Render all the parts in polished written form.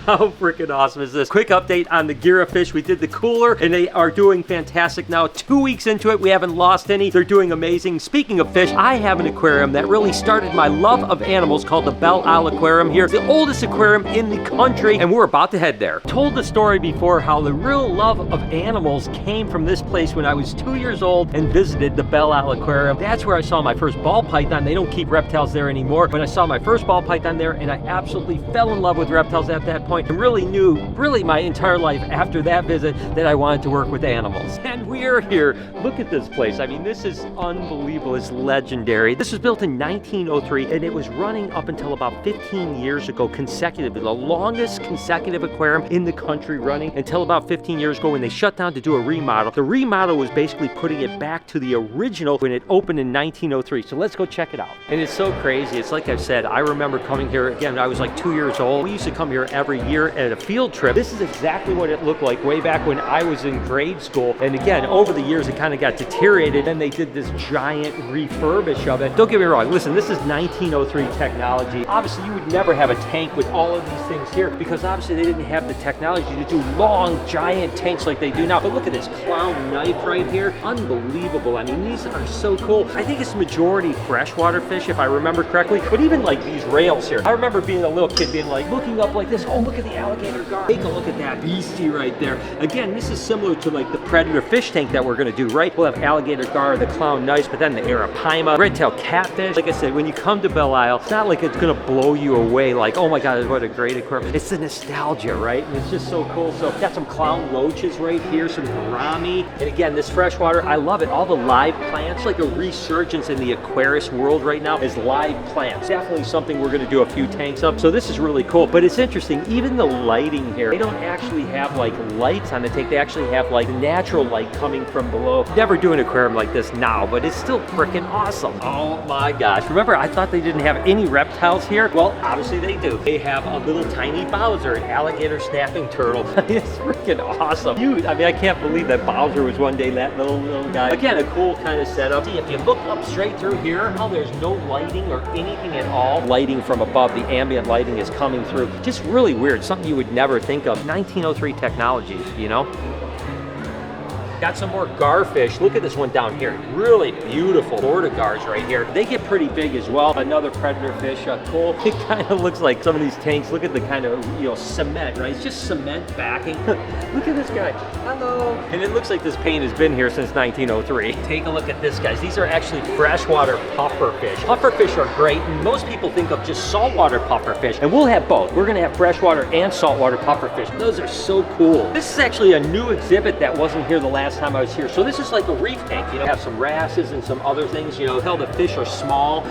How freaking awesome is this? Quick update on the Gira fish. We did the cooler and they are doing fantastic now. 2 weeks into it, we haven't lost any. They're doing amazing. Speaking of fish, I have an aquarium that really started my love of animals called the Belle Isle Aquarium here. It's the oldest aquarium in the country and we're about to head there. Told the story before how the real love of animals came from this place when I was 2 years old and visited the Belle Isle Aquarium. That's where I saw my first ball python. They don't keep reptiles there anymore, but I saw my first ball python there and I absolutely fell in love with reptiles at that point and really knew, my entire life after that visit, that I wanted to work with animals. And we are here. Look at this place. I mean, this is unbelievable. It's legendary. This was built in 1903 and it was running up until about 15 years ago consecutively. The longest consecutive aquarium in the country running until about 15 years ago when they shut down to do a remodel. The remodel was basically putting it back to the original when it opened in 1903. So let's go check it out. And it's so crazy. It's like I've said, I remember coming here, again, I was like 2 years old. We used to come here every year at a field trip. This is exactly what it looked like way back when I was in grade school. And again, over the years, it kind of got deteriorated. Then they did this giant refurbish of it. Don't get me wrong. Listen, this is 1903 technology. Obviously, you would never have a tank with all of these things here because obviously they didn't have the technology to do long, giant tanks like they do now. But look at this clown knife right here. Unbelievable. I mean, these are so cool. I think it's majority freshwater fish, if I remember correctly. But even like these rails here, I remember being a little kid being like looking up like this. Oh, look at the alligator gar. Take a look at that beastie right there. Again, this is similar to like the predator fish tank that we're gonna do, right? We'll have alligator gar, the clown knives, but then the arapaima, red-tailed catfish. Like I said, when you come to Belle Isle, it's not like it's gonna blow you away like, oh my God, what a great aquarium. It's the nostalgia, right? And it's just so cool. So got some clown roaches right here, some gourami. And again, this freshwater, I love it. All the live plants, like a resurgence in the aquarius world right now is live plants. Definitely something we're gonna do a few tanks of. So this is really cool, but it's interesting. Even the lighting here, they don't actually have like lights on the tank. They actually have like natural light coming from below. Never do an aquarium like this now, but it's still freaking awesome. Oh my gosh. Remember, I thought they didn't have any reptiles here. Well, obviously they do. They have a little tiny Bowser, an alligator snapping turtle. It's freaking awesome. I mean, I can't believe that Bowser was one day that little guy. Again, a cool kind of setup. See, if you look up straight through here, how there's no lighting or anything at all. Lighting from above, the ambient lighting is coming through. Just really weird, something you would never think of. 1903 technology, you know? Got some more garfish. Look at this one down here. Really beautiful Florida gars right here. They get pretty big as well. Another predator fish, cool. It kind of looks like some of these tanks. Look at the kind of, cement, right? It's just cement backing. Look at this guy. Hello. And it looks like this paint has been here since 1903. Take a look at this, guys. These are actually freshwater pufferfish. Pufferfish are great, and most people think of just saltwater pufferfish, and we'll have both. We're gonna have freshwater and saltwater pufferfish. Those are so cool. This is actually a new exhibit that wasn't here the last time I was here. So this is like a reef tank, have some wrasses and some other things, tell the fish are small.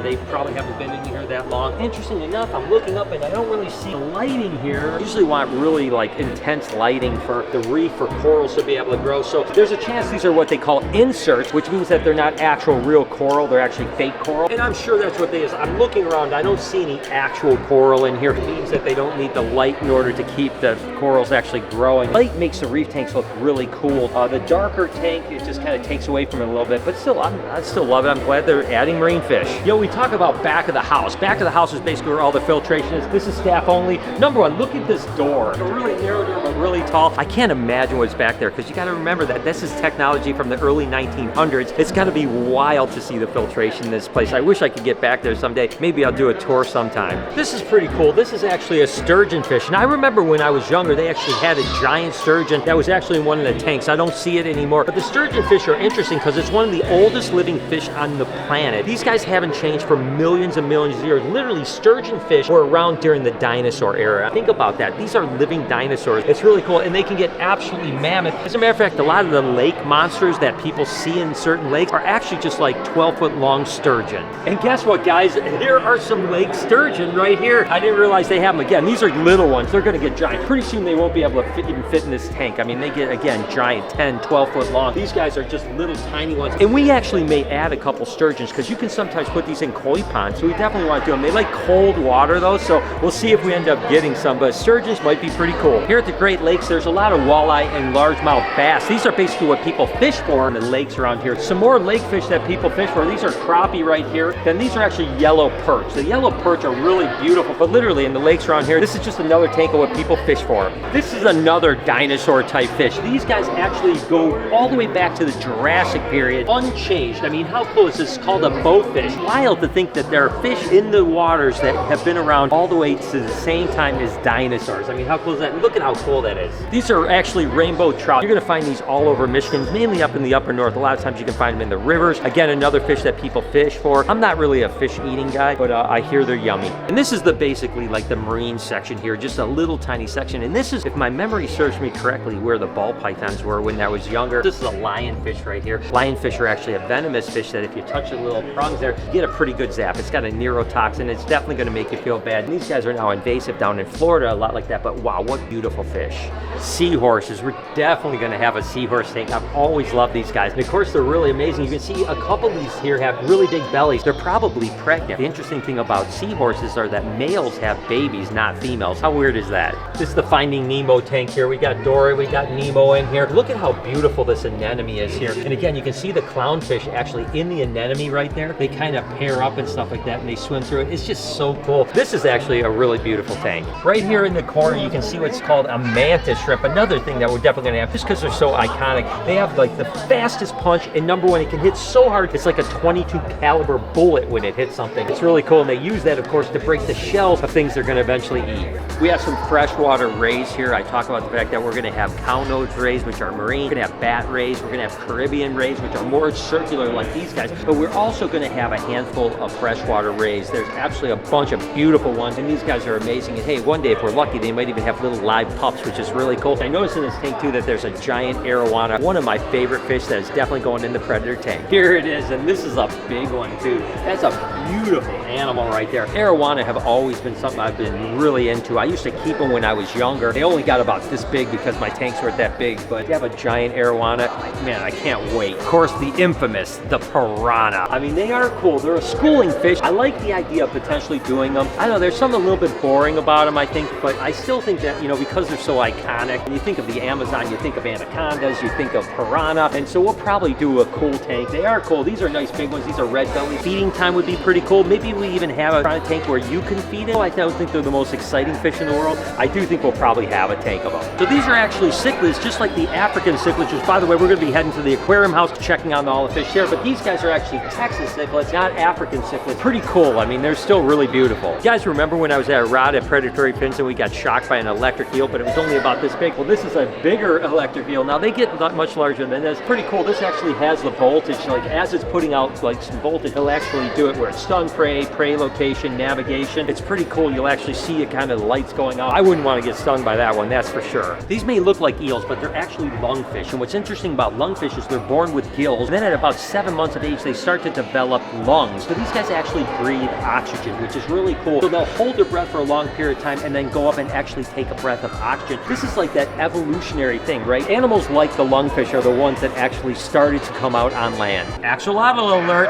They probably haven't been in here that long. Interesting enough, I'm looking up and I don't really see lighting here. I usually want really like intense lighting for the reef for corals to be able to grow. So there's a chance these are what they call inserts, which means that they're not actual real coral, they're actually fake coral. And I'm sure that's what they is. I'm looking around, I don't see any actual coral in here. It means that they don't need the light in order to keep the corals actually growing. Light makes the reef tanks look really cool. The darker tank, it just kind of takes away from it a little bit, but still, I still love it. I'm glad they're adding marine fish. We talk about back of the house. Back of the house is basically where all the filtration is. This is staff only. Number one, look at this door. It's a really narrow door, but really tall. I can't imagine what's back there, because you got to remember that this is technology from the early 1900s. It's got to be wild to see the filtration in this place. I wish I could get back there someday. Maybe I'll do a tour sometime. This is pretty cool. This is actually a sturgeon fish, and I remember when I was younger, they actually had a giant sturgeon that was actually in one of the tanks. I don't see it anymore, but the sturgeon fish are interesting because it's one of the oldest living fish on the planet. These guys haven't changed for millions and millions of years. Literally, sturgeon fish were around during the dinosaur era. Think about that. These are living dinosaurs. It's really cool, and they can get absolutely mammoth. As a matter of fact, a lot of the lake monsters that people see in certain lakes are actually just like 12-foot long sturgeon. And guess what, guys? Here are some lake sturgeon right here. I didn't realize they have them. Again, these are little ones. They're going to get giant. Pretty soon they won't be able to even fit in this tank. I mean, they get, again, giant, 10 10, 12 foot long. These guys are just little tiny ones. And we actually may add a couple sturgeons because you can sometimes put these in koi ponds. So we definitely want to do them. They like cold water though, so we'll see if we end up getting some, but sturgeons might be pretty cool. Here at the Great Lakes, there's a lot of walleye and largemouth bass. These are basically what people fish for in the lakes around here. Some more lake fish that people fish for. These are crappie right here. Then these are actually yellow perch. The yellow perch are really beautiful, but literally in the lakes around here, this is just another tank of what people fish for. This is another dinosaur type fish. These guys actually go all the way back to the Jurassic period, unchanged. I mean, how cool is this? It's called a bowfish. Wild to think that there are fish in the waters that have been around all the way to the same time as dinosaurs. I mean, how cool is that? Look at how cool that is. These are actually rainbow trout. You're gonna find these all over Michigan, mainly up in the upper north. A lot of times you can find them in the rivers. Again, another fish that people fish for. I'm not really a fish eating guy, but I hear they're yummy. And this is basically like the marine section here, just a little tiny section. And this is, if my memory serves me correctly, where the ball pythons were when I was younger. This is a lionfish right here. Lionfish are actually a venomous fish that if you touch the little prongs there, you get a pretty good zap. It's got a neurotoxin. It's definitely gonna make you feel bad. And these guys are now invasive down in Florida, a lot like that, but wow, what beautiful fish. Seahorses, we're definitely gonna have a seahorse tank. I've always loved these guys. And of course, they're really amazing. You can see a couple of these here have really big bellies. They're probably pregnant. The interesting thing about seahorses are that males have babies, not females. How weird is that? This is the Finding Nemo tank here. We got Dory, we got Nemo in here. Look at how beautiful this anemone is here. And again, you can see the clownfish actually in the anemone right there. They kind of pair up and stuff like that, and they swim through it. It's just so cool. This is actually a really beautiful tank. Right here in the corner, you can see what's called a mantis shrimp. Another thing that we're definitely gonna have, just because they're so iconic. They have like the fastest punch, and number one, it can hit so hard, it's like a 22 caliber bullet when it hits something. It's really cool, and they use that, of course, to break the shells of things they're gonna eventually eat. We have some freshwater rays here. I talk about the fact that we're gonna have cownose rays, which are marine. We're gonna have bat rays. We're gonna have Caribbean rays, which are more circular like these guys. But we're also gonna have a handful of freshwater rays. There's actually a bunch of beautiful ones, and these guys are amazing. And hey, one day if we're lucky, they might even have little live pups, which is really cool. I noticed in this tank too that there's a giant arowana, one of my favorite fish that is definitely going in the predator tank. Here it is, and this is a big one too. That's a beautiful animal right there. Arowana have always been something I've been really into. I used to keep them when I was younger. They only got about this big because my tanks weren't that big, but to have a giant arowana, man, I can't wait. Of course, the infamous, the piranha. I mean, they are cool. They're a schooling fish. I like the idea of potentially doing them. I know there's something a little bit boring about them, I think, but I still think that, you know, because they're so iconic, when you think of the Amazon, you think of anacondas, you think of piranha, and so we'll probably do a cool tank. They are cool. These are nice big ones. These are red belly. Feeding time would be pretty cool. Maybe we even have a piranha tank where you can feed it. I don't think they're the most exciting fish in the world. I do think we'll probably have a tank of them. So these are actually cichlids, just like the African cichlids, which, by the way, we're going to be heading to the Aquarium House, checking on all the fish there, but these guys are actually Texas cichlids, not African cichlids. Pretty cool. I mean, they're still really beautiful. You guys remember when I was at a rod at Predatory Fins and we got shocked by an electric eel, but it was only about this big? Well, this is a bigger electric eel. Now, they get much larger than this. Pretty cool. This actually has the voltage. Like, as it's putting out, like, some voltage, it'll actually do it where it's stun prey, prey location, navigation. It's pretty cool. You'll actually see it kind of the lights going out. I wouldn't want to get stung by that one, that's for sure. These may look like eels, but they're actually lungfish. And what's interesting about lungfish is they're born with gills. And then at about 7 months of age, they start to develop lungs. So these guys actually breathe oxygen, which is really cool. So they'll hold their breath for a long period of time and then go up and actually take a breath of oxygen. This is like that evolutionary thing, right? Animals like the lungfish are the ones that actually started to come out on land. Axolotl alert!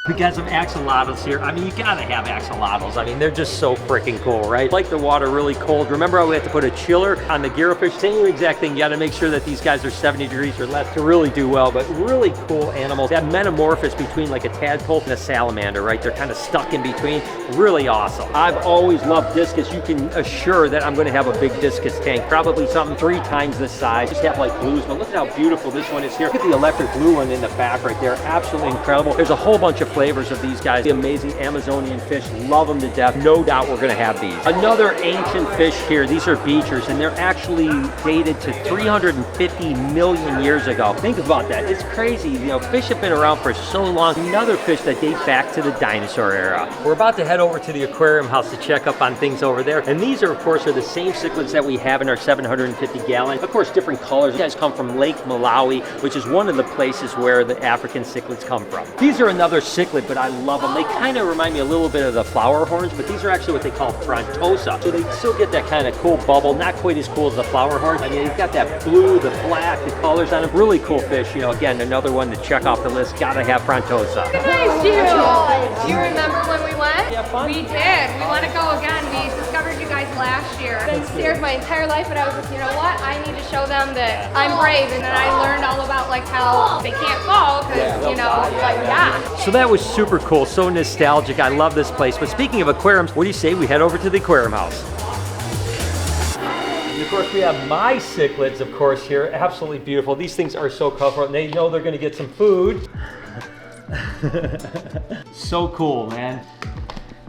We got some axolotls here. I mean, you gotta have axolotls. I mean, they're just so freaking cool, right? Like the water really cold. Remember how we had to put a chiller on the gyrofish? Same exact thing. You gotta make sure that these guys are 70 degrees or less to really do well, but really cool animals. That metamorphosis between like a tadpole and a salamander, right? They're kind of stuck in between. Really awesome. I've always loved discus. You can assure that I'm gonna have a big discus tank. Probably something 3 times this size. Just have like blues, but look at how beautiful this one is here. Look at the electric blue one in the back right there. Absolutely incredible. There's a whole bunch of flavors of these guys. The amazing Amazonian fish, love them to death. No doubt we're gonna have these. Another ancient fish here. These are beachers, and they're actually dated to 350 million years ago. Think about that. It's crazy. You know, fish have been around for so long. Another fish that dates back to the dinosaur era. We're about to head over to the Aquarium House to check up on things over there. And these are, of course, the same cichlids that we have in our 750 gallon. Of course, different colors. These guys come from Lake Malawi, which is one of the places where the African cichlids come from. These are another cichlid cichlid, but I love them. They kind of remind me a little bit of the flower horns, but these are actually what they call Frontosa. So they still get that kind of cool bubble, not quite as cool as the flower horns. I mean, they've got that blue, the black, the colors on them. Really cool fish. You know, again, another one to check off the list. Gotta have Frontosa. Nice, you. Do you remember when we went? Yeah, fun. We did. We want to go again. We discovered you guys last year. I've been scared my entire life, but I was like, you know what? I need to show them that I'm brave. And then I learned all about like how they can't fall because, you know, like, yeah. So that was super cool, so nostalgic. I love this place. But speaking of aquariums, what do you say we head over to the Aquarium House? And of course, we have my cichlids, of course, here. Absolutely beautiful. These things are so colorful, and they know they're going to get some food. So cool, man.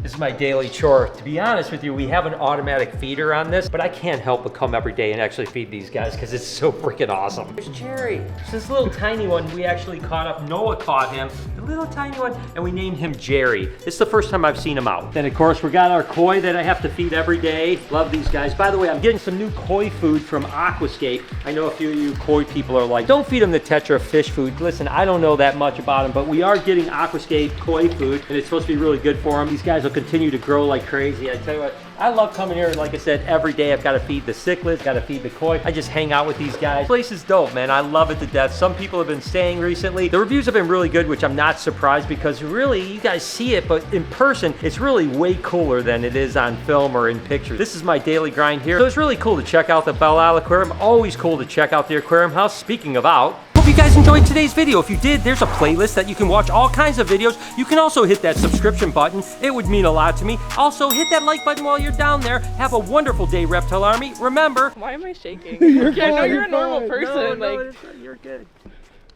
This is my daily chore. To be honest with you, we have an automatic feeder on this, but I can't help but come every day and actually feed these guys because it's so freaking awesome. There's Jerry. It's this little tiny one we actually caught up. Noah caught him, the little tiny one, and we named him Jerry. It's the first time I've seen him out. Then of course, we got our koi that I have to feed every day. Love these guys. By the way, I'm getting some new koi food from Aquascape. I know a few of you koi people are like, don't feed them the Tetra fish food. Listen, I don't know that much about them, but we are getting Aquascape koi food, and it's supposed to be really good for them. These guys will continue to grow like crazy. I tell you what, I love coming here. Like I said, every day I've got to feed the cichlids, got to feed the koi. I just hang out with these guys. This place is dope, man. I love it to death. Some people have been staying recently. The reviews have been really good, which I'm not surprised because really, you guys see it, but in person, it's really way cooler than it is on film or in pictures. This is my daily grind here. So it's really cool to check out the Belle Isle Aquarium. Always cool to check out the Aquarium House. Speaking of out, hope you guys enjoyed today's video. If you did, there's a playlist that you can watch all kinds of videos. You can also hit that subscription button. It would mean a lot to me. Also, hit that like button while you're down there. Have a wonderful day, Reptile Army. Remember... Why am I shaking? I know you're a normal person. No, you're good.